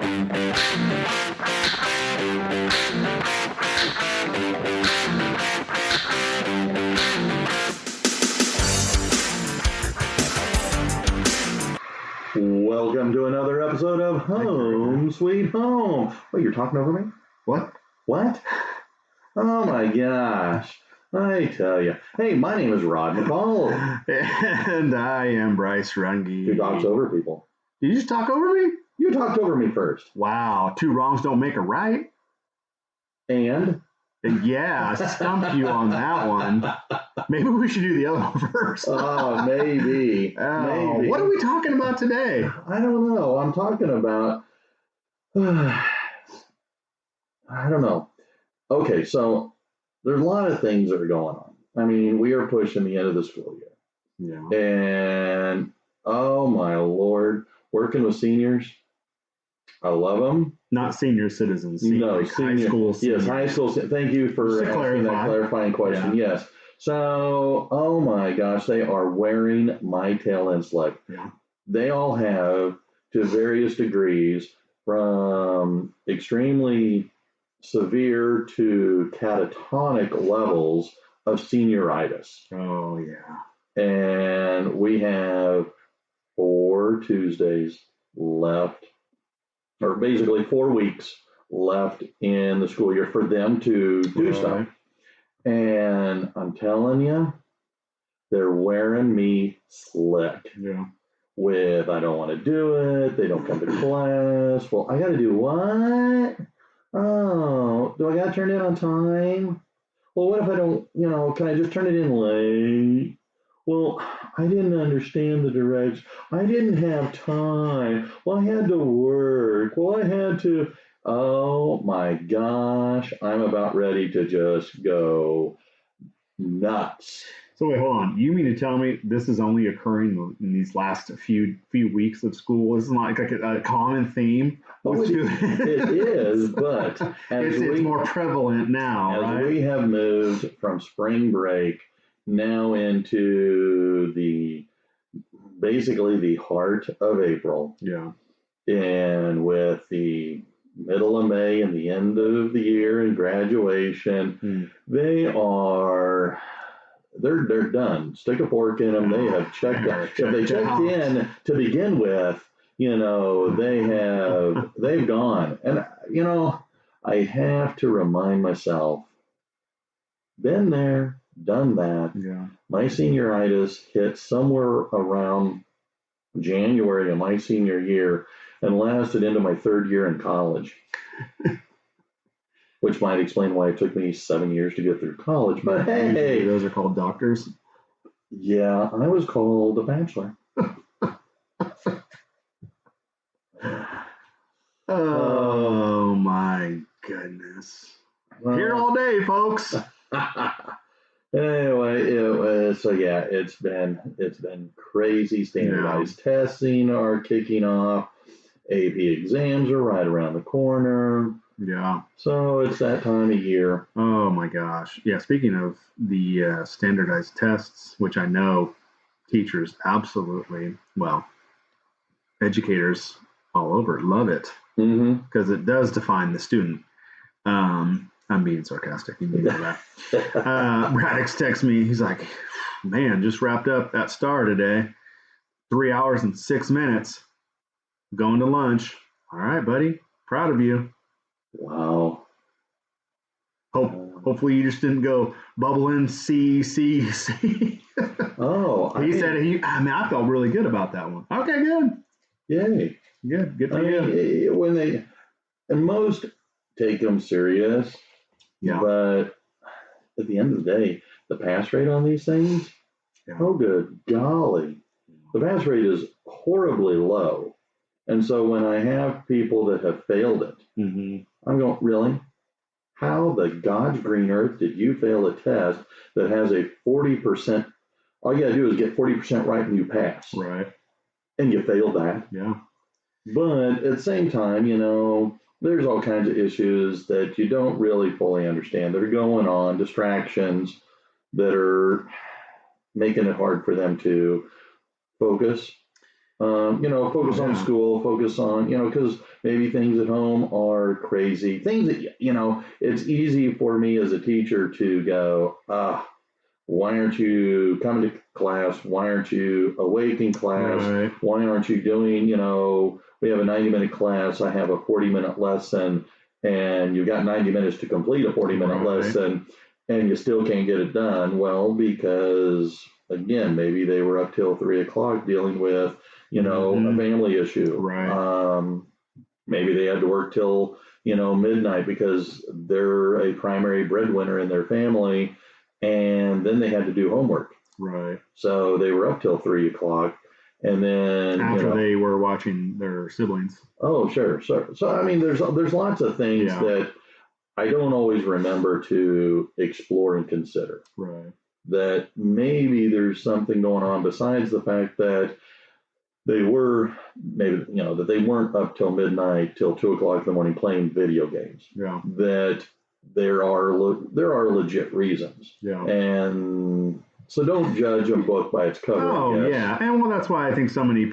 Welcome to another episode of Home Sweet Home. Wait, you're talking over me? What? What? Oh my gosh. I tell you. Hey, my name is Rod McCall. And I am Bryce Runge. Who talks over people? Did you just talk over me? You talked over me first. Wow, two wrongs don't make a right. And? Yeah, stumped you on that one. Maybe we should do the other one first. Oh, maybe. Maybe. What are we talking about today? I don't know. I'm talking about... I don't know. Okay, so there's a lot of things that are going on. I mean, we are pushing the end of the school year. Yeah. And, oh my Lord, working with seniors, I love them. Not senior citizens. No, high school seniors. Yes, high school. Thank you for asking that clarifying question. Yeah. Yes. So, oh my gosh, they are wearing my tail end slug. Yeah. They all have, to various degrees, from extremely severe to catatonic levels of senioritis. Oh, yeah. And we have 4 Tuesdays left, or basically 4 weeks left in the school year for them to do stuff. And I'm telling you, they're wearing me slick. Yeah. With, I don't want to do it. They don't come to class. Well, I got to do what? Oh, do I got to turn it in on time? Well, what if I don't, can I just turn it in late? Well, I didn't understand the directions. I didn't have time. Well, I had to work. Well, I had to. Oh my gosh, I'm about ready to just go nuts. So wait, hold on. You mean to tell me this is only occurring in these last few weeks of school? Isn't like a common theme? Oh, it is, but it's more prevalent now, right? We have moved from spring break now into basically the heart of April. Yeah. And with the middle of May and the end of the year and graduation, they're done. Stick a fork in them. They have checked out. If they checked in to begin with, they've gone. And, I have to remind myself, been there, done that. Yeah. My senioritis hit somewhere around January of my senior year and lasted into my third year in college. Which might explain why it took me 7 years to get through college. But hey, those are called doctors. Yeah, I was called a bachelor. Oh my goodness! Here all day, folks. Anyway, it's been crazy. Standardized testing are kicking off. AP exams are right around the corner. Yeah. So it's that time of year. Oh my gosh. Yeah. Speaking of the standardized tests, which I know teachers absolutely, educators all over love it because it does define the student. I'm being sarcastic. You know that. Radix texts me. He's like, man, just wrapped up that STAR today. 3 hours and 6 minutes. Going to lunch. All right, buddy. Proud of you. Wow. Hopefully you just didn't go bubbling C. Oh. I felt really good about that one. Okay, good. Yay. Good for you. And most take them serious. Yeah. But at the end of the day, the pass rate on these things, oh good golly. The pass rate is horribly low. And so when I have people that have failed it, I'm going, really? How the God's green earth did you fail a test that has a 40%? All you got to do is get 40% right and you pass. Right. And you failed that. Yeah. But at the same time, there's all kinds of issues that you don't really fully understand that are going on, distractions that are making it hard for them to focus. Focus on school, focus on, because maybe things at home are crazy. Things that, it's easy for me as a teacher to go, why aren't you coming to class? Why aren't you awake in class? Right. Why aren't you doing, we have a 90-minute class, I have a 40-minute lesson, and you've got 90 minutes to complete a 40-minute lesson, and you still can't get it done. Well, because, again, maybe they were up till 3 o'clock dealing with, a family issue. Right. Maybe they had to work till, midnight because they're a primary breadwinner in their family, and then they had to do homework. Right. So they were up till 3 o'clock. And then after they were watching their siblings. Oh, sure. So I mean, there's lots of things that I don't always remember to explore and consider. Right. That maybe there's something going on besides the fact that they were that they weren't up till midnight, till 2 o'clock in the morning playing video games. Yeah. That there are legit reasons. Yeah. And so don't judge a book by its cover. Oh, yeah. And well, that's why I think so many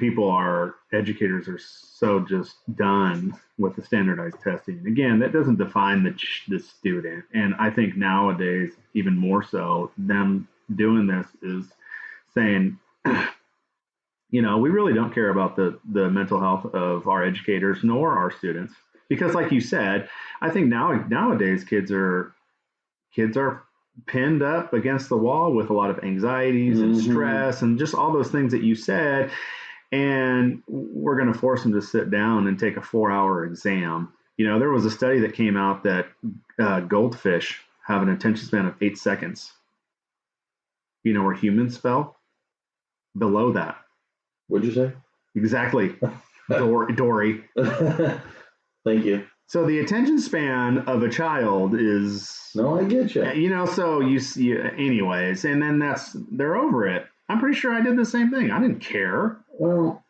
educators are so just done with the standardized testing. Again, that doesn't define the student. And I think nowadays, even more so, them doing this is saying, we really don't care about the mental health of our educators nor our students. Because like you said, I think nowadays kids are pinned up against the wall with a lot of anxieties and stress and just all those things that you said. And we're going to force them to sit down and take a 4-hour exam. There was a study that came out that goldfish have an attention span of 8 seconds. Where humans fell? Below that. What'd you say? Exactly. Dory. Thank you. So the attention span of a child is... No, I get you. So you see, anyways, and then they're over it. I'm pretty sure I did the same thing. I didn't care. Well,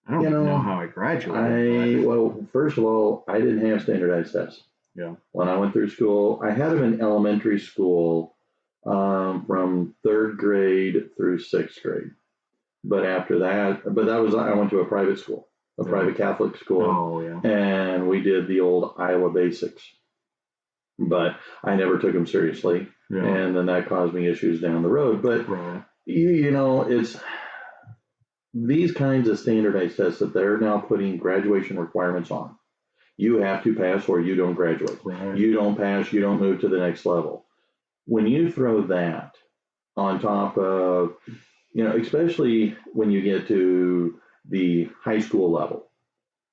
I don't know how I graduated. Well, first of all, I didn't have standardized tests. Yeah. When I went through school, I had them in elementary school from 3rd grade through 6th grade. But after that, I went to a private school. A private Catholic school. Oh, yeah. And we did the old Iowa basics. But I never took them seriously. Yeah. And then that caused me issues down the road. But, it's these kinds of standardized tests that they're now putting graduation requirements on. You have to pass or you don't graduate. Right. You don't pass, you don't move to the next level. When you throw that on top of, especially when you get to the high school level,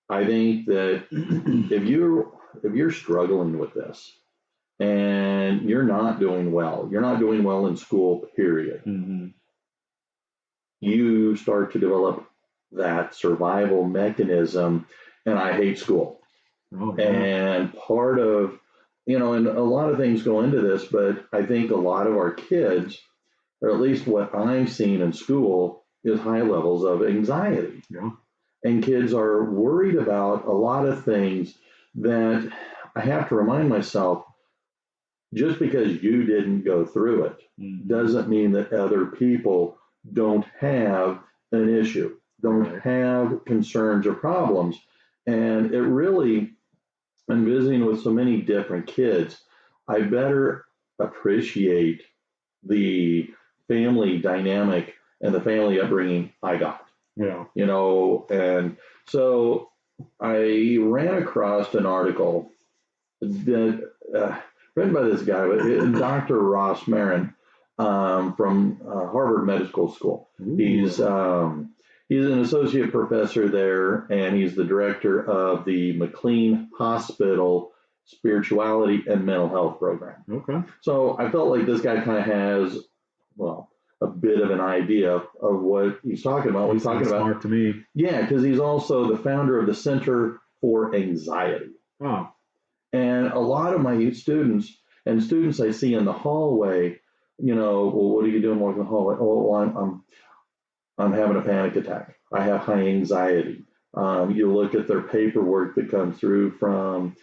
I think that if you're struggling with this and you're not doing well in school, period, you start to develop that survival mechanism, and I hate school. Oh, yeah. And part of, and a lot of things go into this, but I think a lot of our kids, or at least what I'm seeing in school, is high levels of anxiety. Yeah. And kids are worried about a lot of things that I have to remind myself, just because you didn't go through it doesn't mean that other people don't have an issue, don't have concerns or problems. And it really, I'm visiting with so many different kids, I better appreciate the family dynamic and the family upbringing I got. Yeah. And so I ran across an article that written by this guy, Dr. Ross Marin from Harvard Medical School. Ooh. He's an associate professor there, and he's the director of the McLean Hospital Spirituality and Mental Health Program. Okay. So I felt like this guy kind of has, a bit of an idea of what he's talking about. He's talking about smart to me. Yeah, because he's also the founder of the Center for Anxiety. Oh. And a lot of my students I see in the hallway, well, what are you doing walking the hallway? Oh, well, I'm having a panic attack. I have high anxiety. You look at their paperwork that comes through from,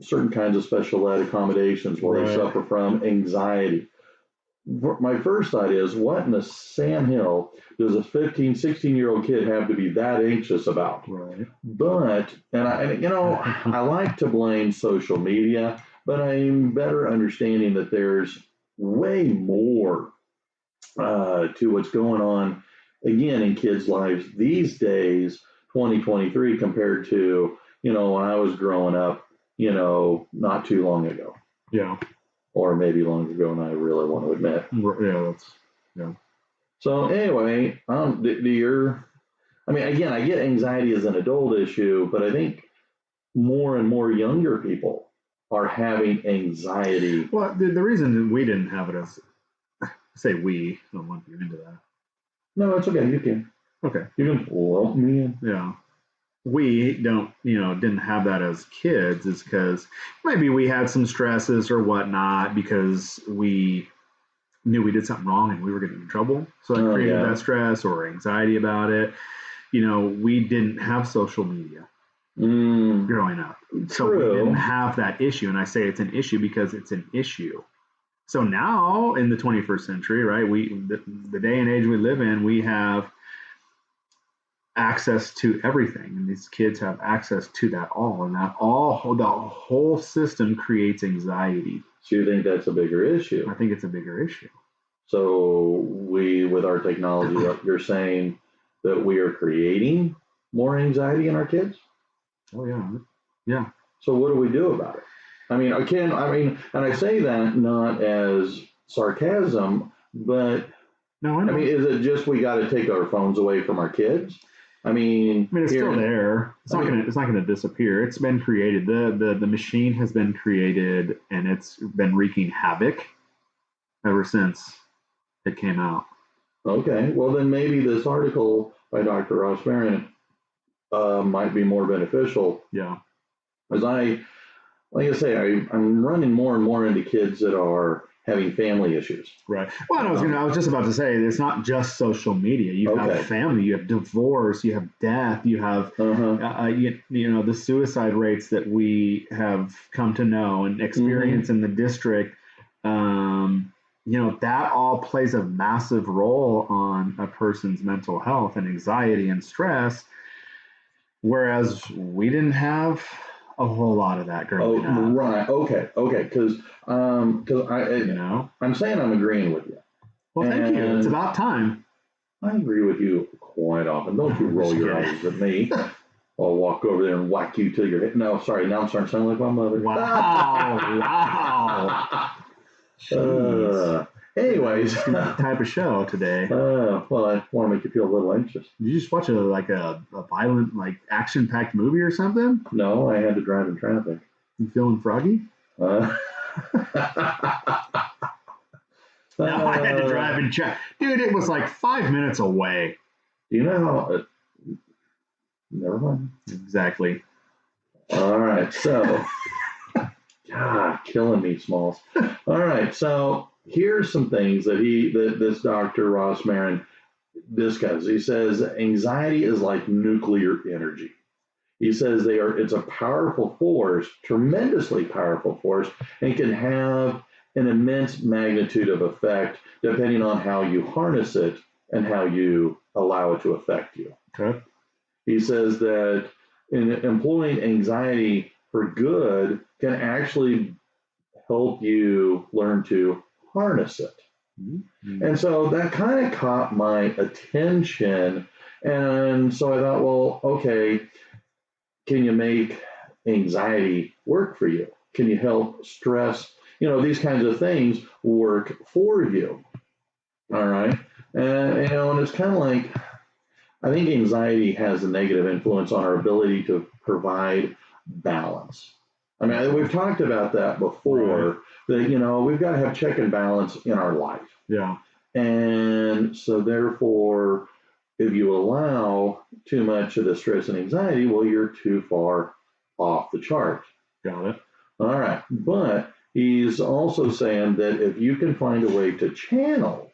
certain kinds of special ed accommodations where they suffer from anxiety. my first thought is, what in the sandhill does a 15, 16-year-old kid have to be that anxious about? Right. But, I like to blame social media, but I'm better understanding that there's way more to what's going on, again, in kids' lives these days, 2023, compared to, when I was growing up, not too long ago. Yeah. Or maybe longer ago than I really want to admit. Yeah. So anyway, again, I get anxiety as an adult issue, but I think more and more younger people are having anxiety. Well, the reason we didn't have it as, say we, I don't want you into that. No, it's okay. You can. Okay. You can lump me in. Yeah. We didn't have that as kids is because maybe we had some stresses or whatnot because we knew we did something wrong and we were getting in trouble. So that created that stress or anxiety about it. We didn't have social media growing up. So we didn't have that issue. And I say it's an issue because it's an issue. So now in the 21st century, right, the day and age we live in, we have access to everything, and these kids have access to that all, and the whole system creates anxiety. So you think that's a bigger issue? I think it's a bigger issue. So with our technology, you're saying that we are creating more anxiety in our kids? Oh yeah. So what do we do about it? And I say that not as sarcasm, but no, I know. is it just we got to take our phones away from our kids? It's still there. It's not gonna disappear. It's been created. The machine has been created, and it's been wreaking havoc ever since it came out. Okay, well then maybe this article by Dr. Ross Marin might be more beneficial. Yeah. As I'm running more and more into kids that are having family issues. Right. Well, I was just about to say, it's not just social media. You have family, you have divorce, you have death, you have, the suicide rates that we have come to know and experience in the district. That all plays a massive role on a person's mental health and anxiety and stress. Whereas we didn't have a whole lot of that growing up. Right. Okay. Because I'm saying I'm agreeing with you. Well, thank you. It's about time. I agree with you quite often. Don't you roll your eyes at me. I'll walk over there and whack you till your head. No, sorry. Now I'm starting to sound like my mother. Wow. Anyways, type of show today. Well, I want to make you feel a little anxious. Did you just watch a violent, action-packed movie or something? No, I had to drive in traffic. You feeling froggy? No, I had to drive in traffic. Dude, it was 5 minutes away. Do you know how... never mind. Exactly. All right, so... God, killing me, Smalls. All right, so... here's some things that this Dr. Ross Marin discusses. He says anxiety is like nuclear energy. He says it's a powerful force, tremendously powerful force, and can have an immense magnitude of effect depending on how you harness it and how you allow it to affect you. Okay. He says that in employing anxiety for good can actually help you learn to harness it. Mm-hmm. And so that kind of caught my attention. And so I thought, well, okay, can you make anxiety work for you? Can you help stress, these kinds of things work for you? All right. And, and it's kind of like, I think anxiety has a negative influence on our ability to provide balance. We've talked about that before, right. That, we've got to have check and balance in our life. Yeah. And so therefore, if you allow too much of the stress and anxiety, well, you're too far off the chart. Got it. All right. But he's also saying that if you can find a way to channel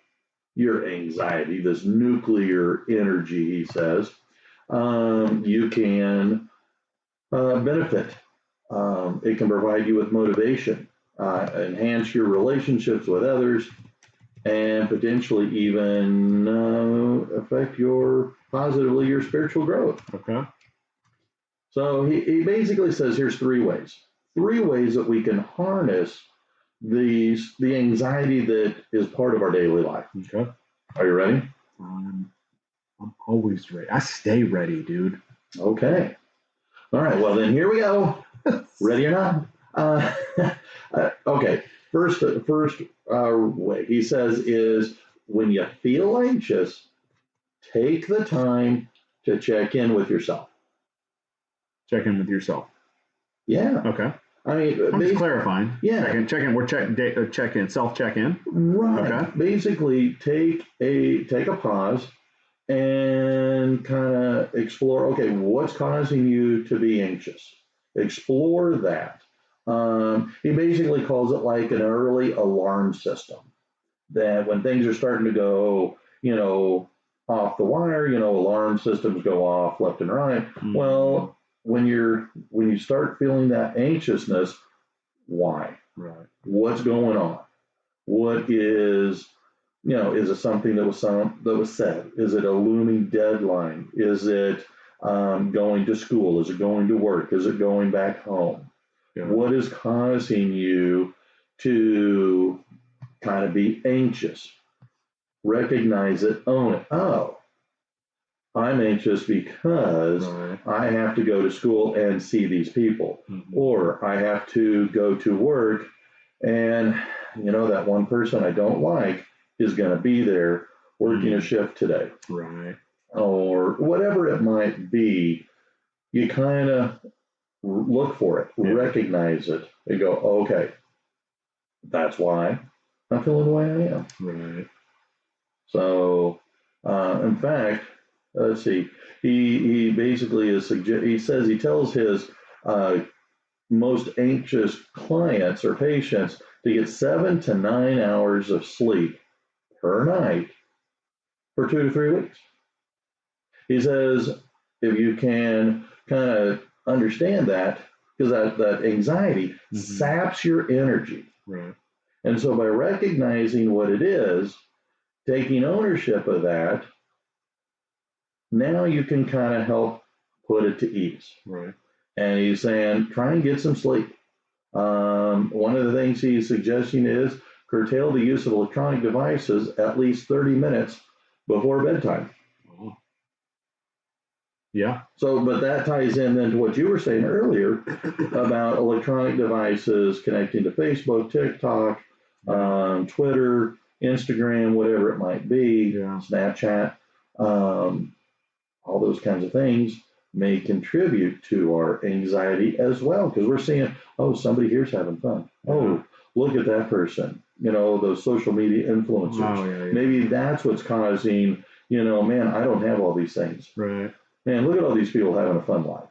your anxiety, this nuclear energy, he says, you can benefit. It can provide you with motivation, enhance your relationships with others, and potentially even affect positively your spiritual growth. Okay. So he basically says here's three ways that we can harness the anxiety that is part of our daily life. Okay. Are you ready? I'm always ready. I stay ready, dude. Okay. All right. Well, then here we go. Ready or not? Okay. First way he says is when you feel anxious, take the time to check in with yourself. Check in with yourself. Yeah. Okay. I mean, I'm just clarifying. Yeah. Check in. We're check in. Self check in. Right. Okay. Basically, take a pause and kind of explore. Okay, what's causing you to be anxious? Explore that. He basically calls it like an early alarm system. That when things are starting to go, off the wire, alarm systems go off left and right. Mm-hmm. Well, when you start feeling that anxiousness, why? Right. What's going on? What is, is it something that was said? Is it a looming deadline? Is it going to school? Is it going to work? Is it going back home? Yeah. What is causing you to kind of be anxious? Recognize it, own it. Oh, I'm anxious because I have to go to school and see these people, or I have to go to work and, that one person I don't like is going to be there working a shift today. Right. Or whatever it might be, you kind of look for it, recognize it, and go, okay, that's why I'm feeling the way I am. Right. So, in fact, let's see, he basically he tells his most anxious clients or patients to get 7 to 9 hours of sleep per night for 2 to 3 weeks. He says if you can kind of understand that, because that anxiety saps your energy. Right. And so by recognizing what it is, taking ownership of that, now you can kind of help put it to ease. Right. And he's saying, try and get some sleep. One of the things he's suggesting is curtail the use of electronic devices at least 30 minutes before bedtime. Oh. Yeah. So, but that ties in then to what you were saying earlier about electronic devices connecting to Facebook, TikTok, Twitter, Instagram, whatever it might be, Snapchat, all those kinds of things may contribute to our anxiety as well, because we're seeing, oh, somebody here's having fun. Oh, look at that person. Those social media influencers. Oh, yeah. Maybe that's what's causing, man, I don't have all these things. Right. Man, look at all these people having a fun life.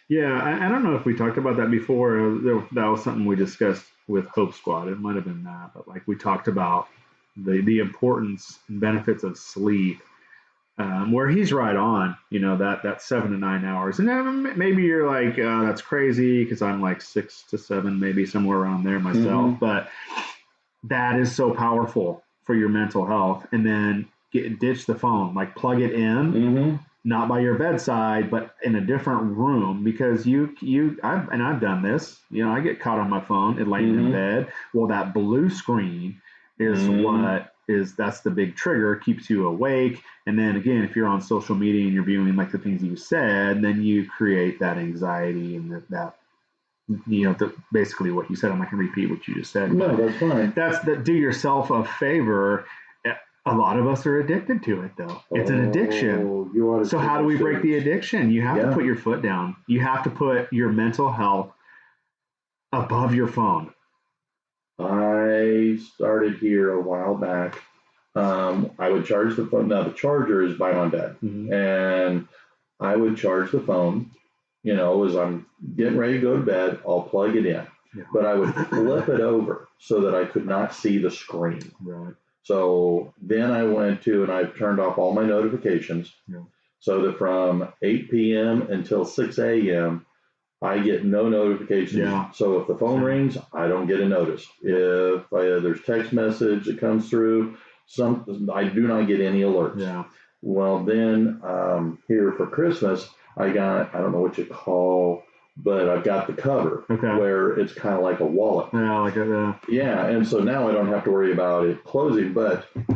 Yeah, I don't know if we talked about that before. That was something we discussed with Hope Squad. It might have been that, but like we talked about the importance and benefits of sleep. Where he's right on, that 7 to 9 hours. And then maybe you're like, that's crazy because I'm like 6 to 7, maybe somewhere around there myself. Mm-hmm. But that is so powerful for your mental health. And then ditch the phone, like plug it in, not by your bedside, but in a different room, because I've done this. I get caught on my phone and laying in bed. Well, that blue screen is that's the big trigger, keeps you awake. And then again, if you're on social media and you're viewing like the things you said, then you create that anxiety and that basically what you said. I'm not going to repeat what you just said. No, that's fine. Do yourself a favor. A lot of us are addicted to it, though. It's an addiction. So how do we break the addiction? You have to put your foot down. You have to put your mental health above your phone. I started here a while back. I would charge the phone. Now the charger is by my bed, and I would charge the phone. As I'm getting ready to go to bed, I'll plug it in. Yeah. But I would flip it over so that I could not see the screen. Right. So then I went to and I turned off all my notifications, so that from 8 p.m. until 6 a.m. I get no notifications. Yeah. So if the phone rings, I don't get a notice. If there's text message that comes through, I do not get any alerts. Yeah. Well, then here for Christmas, I don't know what you call, but I've got the cover where it's kind of like a wallet. Yeah, like a. Yeah, and so now I don't have to worry about it closing,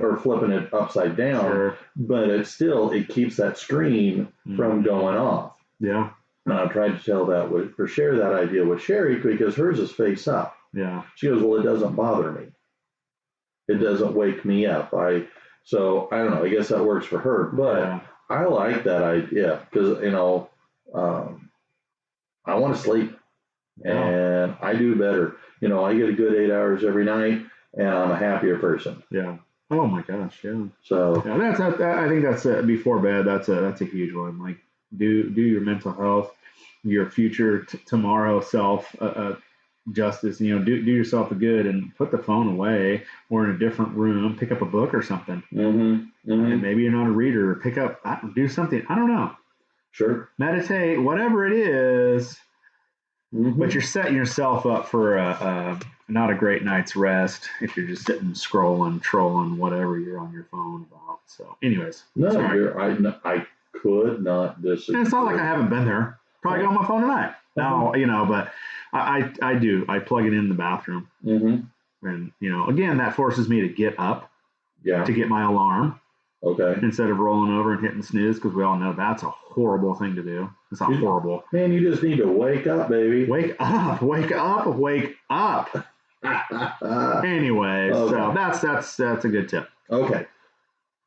or flipping it upside down. Sure. But it keeps that screen from going off. Yeah. And I tried to share that idea with Sherry because hers is face up. Yeah. She goes, well, it doesn't bother me. It doesn't wake me up. So I don't know. I guess that works for her, but I like that idea because I want to sleep, and I do better. I get a good 8 hours every night, and I'm a happier person. Yeah. Oh my gosh. Yeah. So I think that's before bed. That's a huge one. Like do your mental health, your future tomorrow self justice. Do yourself a good and put the phone away or in a different room. Pick up a book or something. And maybe you're not a reader. Do something. I don't know. Sure. Meditate, whatever it is. But you're setting yourself up for not a great night's rest if you're just sitting scrolling, trolling, whatever you're on your phone about. So, anyways. No, I could not disagree. And it's not like I haven't been there. Probably got on my phone tonight. Now, but I do. I plug it in the bathroom. And, again, that forces me to get up to get my alarm. Okay. Instead of rolling over and hitting snooze, because we all know that's a horrible thing to do. It's not horrible. Man, you just need to wake up, baby. Wake up. Wake up. Wake up. Anyway, so that's a good tip. Okay.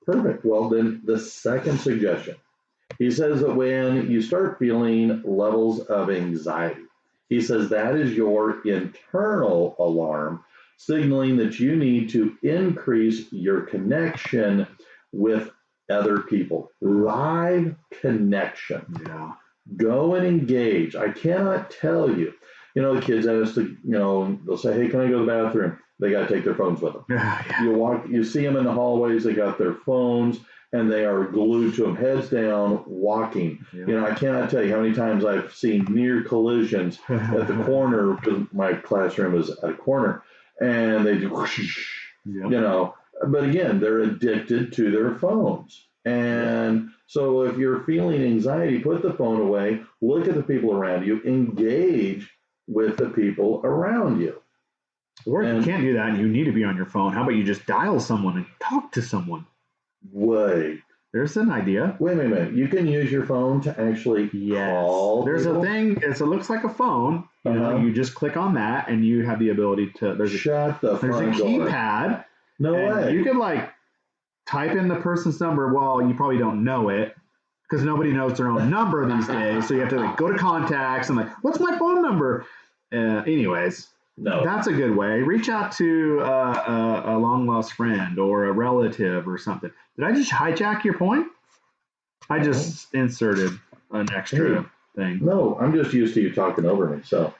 Perfect. Well, then the second suggestion. He says that when you start feeling levels of anxiety, he says that is your internal alarm signaling that you need to increase your connection with other people. Live connection. Yeah. Go and engage. I cannot tell you. The kids ask to, they'll say, hey, can I go to the bathroom? They got to take their phones with them. Yeah. You see them in the hallways, they got their phones, and they are glued to them, heads down, walking. Yeah. I cannot tell you how many times I've seen near collisions at the corner, because my classroom is at a corner, and they do whoosh, but again, they're addicted to their phones. And so if you're feeling anxiety, put the phone away, look at the people around you, engage with the people around you. Or if you can't do that and you need to be on your phone, how about you just dial someone and talk to someone? Wait. There's an idea. Wait a minute. You can use your phone to actually call There's people? A thing. It looks like a phone. You just click on that and you have the ability to. There's a keypad. No way. You could type in the person's number. Well, you probably don't know it because nobody knows their own number these days. So you have to go to contacts and what's my phone number? Anyways. No. That's a good way. Reach out to a long lost friend or a relative or something. Did I just hijack your point? I just inserted an extra thing. No, I'm just used to you talking over me. So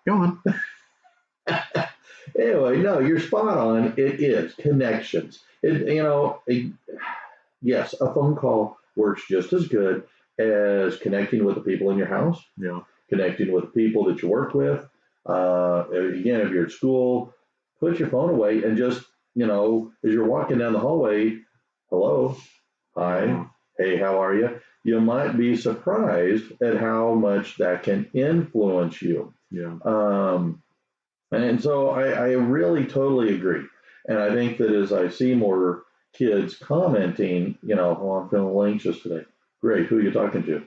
go on. Anyway, no, you're spot on. It is connections. Yes, a phone call works just as good as connecting with the people in your house. Yeah. Connecting with people that you work with. Again, if you're at school, put your phone away and just, as you're walking down the hallway, hello, hi, hey, how are you? You might be surprised at how much that can influence you. Yeah. And so I really totally agree. And I think that as I see more kids commenting, I'm feeling a little anxious today. Great, who are you talking to?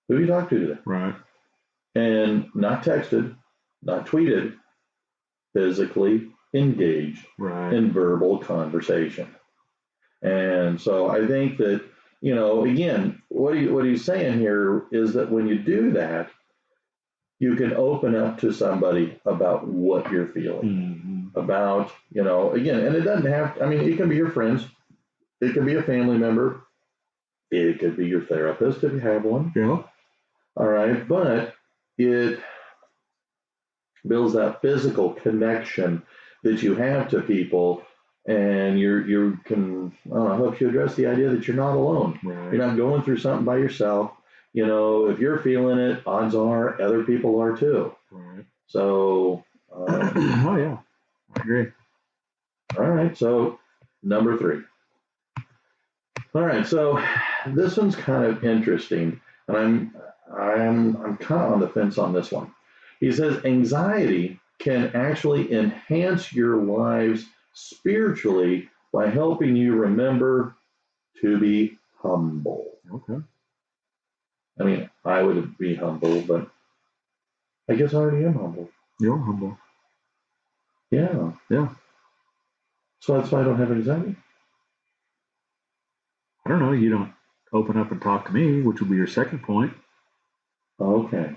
Who you talk to today? Right. And not texted, not tweeted, physically engaged in verbal conversation. And so I think that, again, what he's saying here is that when you do that, you can open up to somebody about what you're feeling, about, again, and it doesn't have, it can be your friends, it could be a family member, it could be your therapist if you have one. Yeah. All right, but it builds that physical connection that you have to people, and you can help you address the idea that you're not alone. Right. You're not going through something by yourself. if you're feeling it, odds are other people are too. Right. So, oh yeah, I agree. All right, so number 3. All right, so this one's kind of interesting, and I'm kind of on the fence on this one. He says anxiety can actually enhance your lives spiritually by helping you remember to be humble. Okay. I mean, I would be humble, but I guess I already am humble. You're humble. Yeah. Yeah. So that's why I don't have anxiety. I don't know. You don't open up and talk to me, which would be your second point. Okay.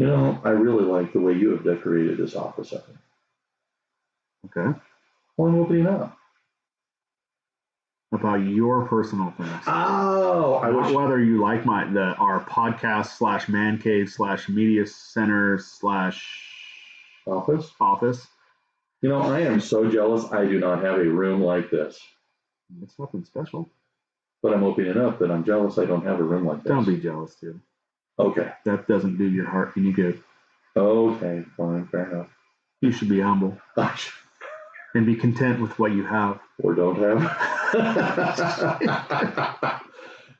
I really like the way you have decorated this office up. Okay. Well, I'm opening up. About your personal things. Oh, I wish. Whether you like our podcast / man cave / media center / office. I am so jealous. I do not have a room like this. It's nothing special. But I'm opening up that I'm jealous I don't have a room like this. Don't be jealous, dude. Okay. That doesn't do your heart any good. Okay, fine, fair enough. You should be humble. And be content with what you have. Or don't have.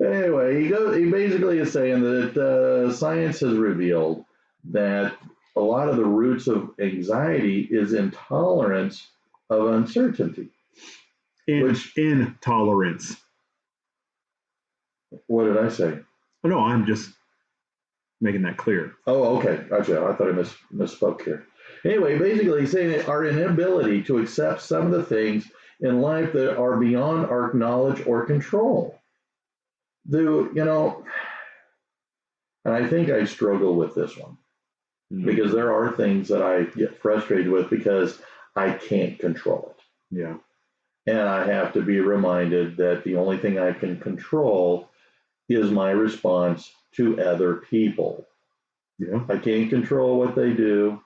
Anyway, he basically is saying that science has revealed that a lot of the roots of anxiety is intolerance of uncertainty. Intolerance. What did I say? Oh, no, I'm just making that clear. Oh, okay. Gotcha. I thought I misspoke here. Anyway, basically he's saying our inability to accept some of the things in life that are beyond our knowledge or control. And I think I struggle with this one because there are things that I get frustrated with because I can't control it. Yeah. And I have to be reminded that the only thing I can control is my response to other people. Yeah. I can't control what they do.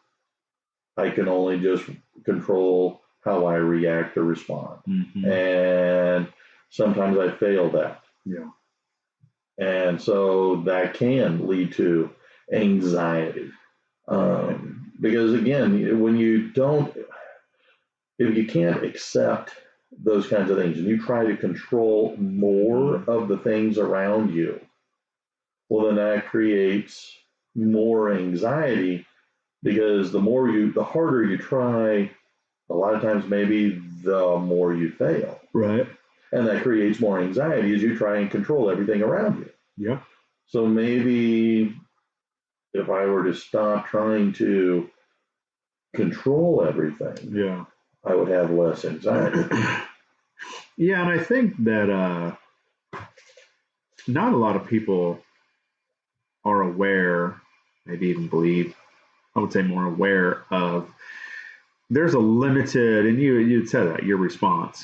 I can only just control how I react or respond. Mm-hmm. And sometimes I fail that. Yeah. And so that can lead to anxiety. Because again, if you can't accept those kinds of things and you try to control more of the things around you, well, then that creates more anxiety because the harder you try, a lot of times maybe the more you fail. Right. And that creates more anxiety as you try and control everything around you. Yeah. So maybe if I were to stop trying to control everything, yeah, I would have less anxiety. Yeah, and I think that not a lot of people are aware, maybe even believe, I would say more aware of, there's a limited, and you'd said that, your response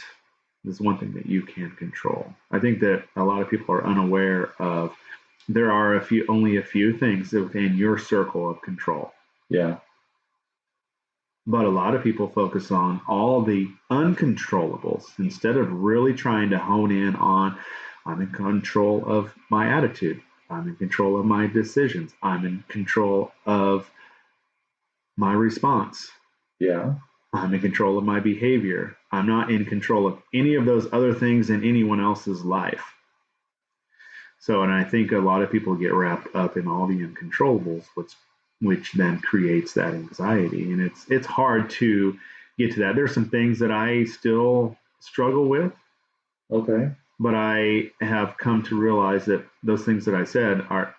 is one thing that you can control. I think that a lot of people are unaware of, there are only a few things within your circle of control. Yeah. But a lot of people focus on all the uncontrollables instead of really trying to hone in on, I'm in control of my attitude. I'm in control of my decisions. I'm in control of my response. Yeah. I'm in control of my behavior. I'm not in control of any of those other things in anyone else's life. So, and I think a lot of people get wrapped up in all the uncontrollables, which then creates that anxiety. And it's hard to get to that. There's some things that I still struggle with. Okay. But I have come to realize that those things that I said are,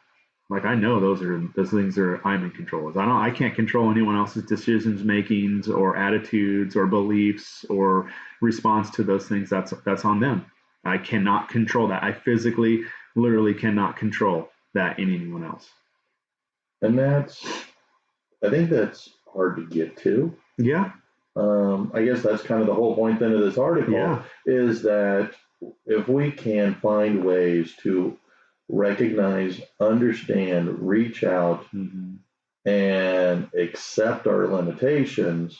like, I know those things are I'm in control of. I can't control anyone else's decisions makings or attitudes or beliefs or response to those things. That's on them. I cannot control that. I physically, literally cannot control that in anyone else. And I think that's hard to get to. Yeah. I guess that's kind of the whole point then of this article, is that if we can find ways to recognize, understand, reach out, and accept our limitations,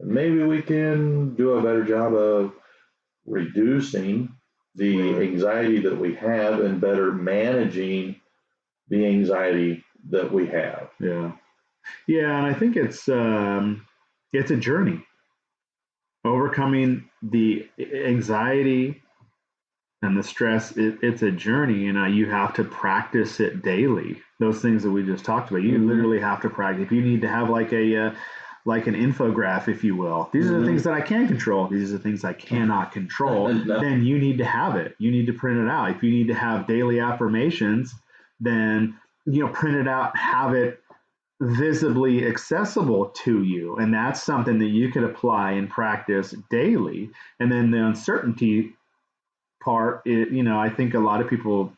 maybe we can do a better job of reducing the anxiety that we have and better managing the anxiety that we have. Yeah. Yeah, and I think it's a journey. Overcoming the anxiety and the stress, it's a journey, and you have to practice it daily. Those things that we just talked about, you literally have to practice. If you need to have like an infograph, if you will, these are the things that I can control. These are the things I cannot control. No. Then you need to have it. You need to print it out. If you need to have daily affirmations, then print it out, have it visibly accessible to you, and that's something that you could apply and practice daily. And then the uncertainty part, I think a lot of people,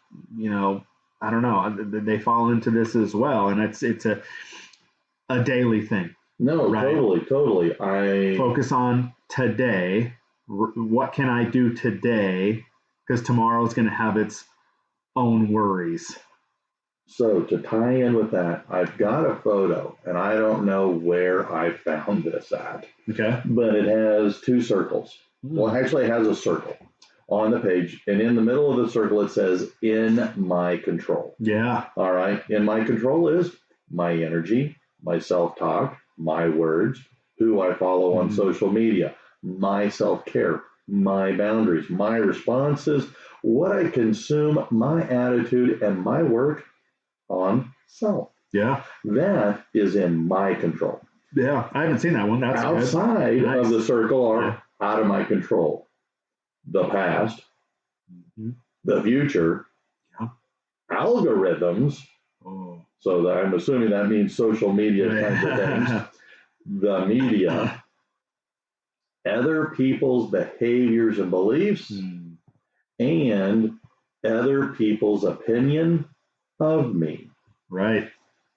I don't know, they fall into this as well, and it's a daily thing. No, right? Totally. I focus on today. What can I do today? Because tomorrow is going to have its own worries. So to tie in with that, I've got a photo, and I don't know where I found this at. Okay. But it has two circles. Well, actually, it has a circle on the page, and in the middle of the circle, it says, "In my control." Yeah. All right. In my control is my energy, my self-talk, my words, who I follow on social media, my self-care, my boundaries, my responses, what I consume, my attitude, and my work on self. Yeah. That is in my control. Yeah. I haven't seen that one. That's outside of the circle are out of my control. The past, the future, algorithms. Oh. So that I'm assuming that means social media kinds of things. The media, other people's behaviors and beliefs, and other people's opinion of me. Right.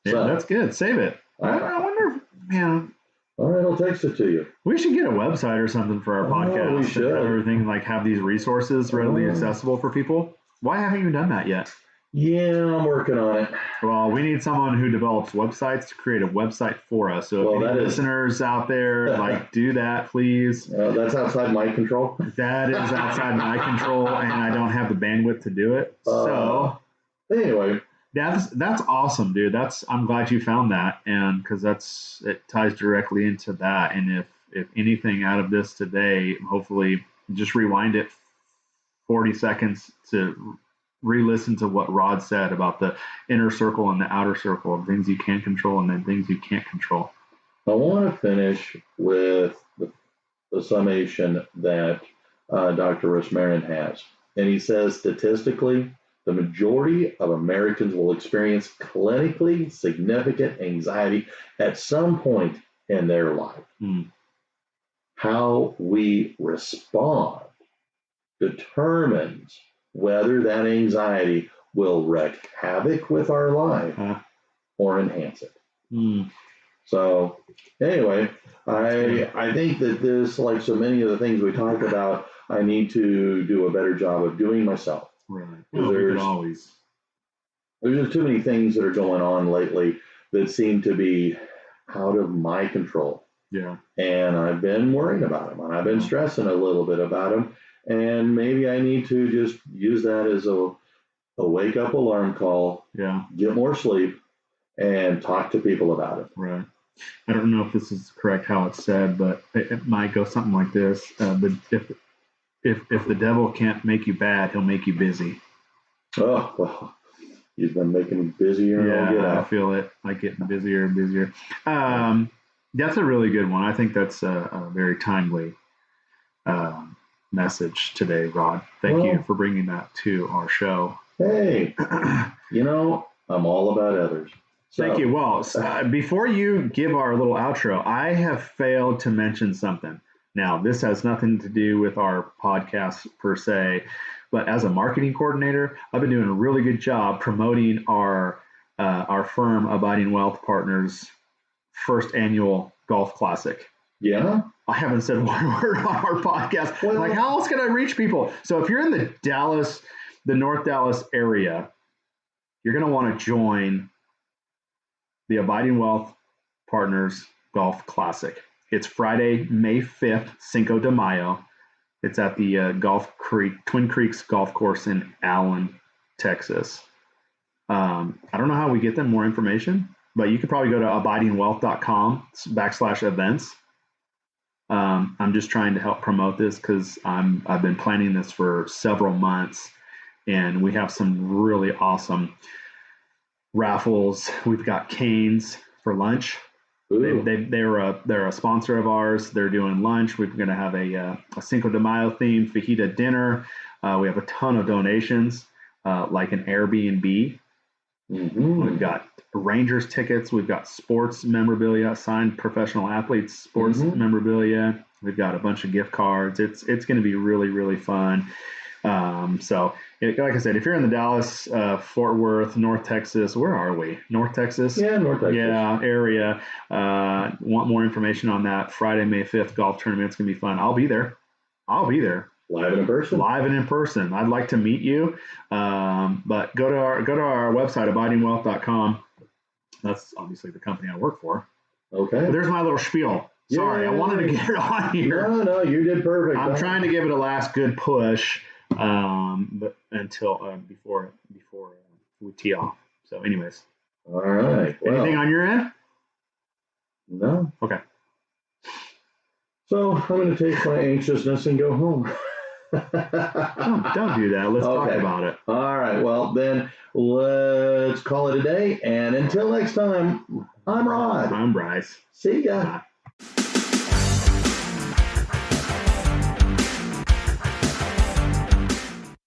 Yeah, so, that's good. Save it. I wonder if, all right, I'll text it to you. We should get a website or something for our podcast. We should. Everything, like, have these resources readily accessible for people. Why haven't you done that yet? Yeah, I'm working on it. Well, we need someone who develops websites to create a website for us. So if any listeners out there, do that, please. That's outside my control? That is outside my control, and I don't have the bandwidth to do it. So anyway. That's awesome, dude. I'm glad you found that, and because it ties directly into that. And if anything out of this today, hopefully just rewind it 40 seconds to re-listen to what Rod said about the inner circle and the outer circle, of things you can control and then things you can't control. I want to finish with the summation that Dr. Rosmarin has, and he says statistically, the majority of Americans will experience clinically significant anxiety at some point in their life. How we respond determines whether that anxiety will wreak havoc with our life or enhance it. So anyway, I think that this, like so many of the things we talked about, I need to do a better job of doing myself. Right. Well, there's just too many things that are going on lately that seem to be out of my control. Yeah. And I've been worrying about them, and I've been stressing a little bit about them. And maybe I need to just use that as a wake up alarm call. Yeah. Get more sleep and talk to people about it. Right. I don't know if this is correct how it's said, but it might go something like this. If the devil can't make you bad, he'll make you busy. Oh, well, he's been making me busier. Yeah, I feel it. Like getting busier and busier. That's a really good one. I think that's a very timely message today, Rod. Thank you for bringing that to our show. Hey, I'm all about others. Thank you. Well, before you give our little outro, I have failed to mention something. Now, this has nothing to do with our podcast per se, but as a marketing coordinator, I've been doing a really good job promoting our firm, Abiding Wealth Partners, first annual golf classic. Yeah. I haven't said one word on our podcast. Well, like, how else can I reach people? So if you're in the North Dallas area, you're going to want to join the Abiding Wealth Partners Golf Classic. It's Friday, May 5th, Cinco de Mayo. It's at the Twin Creeks Golf Course in Allen, Texas. I don't know how we get them more information, but you could probably go to abidingwealth.com/events. I'm just trying to help promote this because I've been planning this for several months, and we have some really awesome raffles. We've got canes for lunch. They're a sponsor of ours. They're doing lunch. We're going to have a Cinco de Mayo themed fajita dinner. We have a ton of donations, like an Airbnb. Mm-hmm. We've got Rangers tickets. We've got sports memorabilia, signed professional athletes sports memorabilia. We've got a bunch of gift cards. It's going to be really, really fun. So, like I said, if you're in the Dallas, Fort Worth, North Texas, where are we? North Texas? Yeah, North Texas. Yeah, area. Want more information on that? Friday, May 5th golf tournament. It's going to be fun. I'll be there. Live and in person. I'd like to meet you. But go to our website, abidingwealth.com. That's obviously the company I work for. Okay. But there's my little spiel. Sorry, I wanted to get it on here. No, you did perfect. I'm trying to give it a last good push, but until before we tee off. So, anyways. All right. Anything on your end? No. Okay. So I'm going to take my anxiousness and go home. Don't do that. Let's talk about it. All right. Well, then let's call it a day. And until next time, I'm Rod. I'm Bryce. See ya. Bye.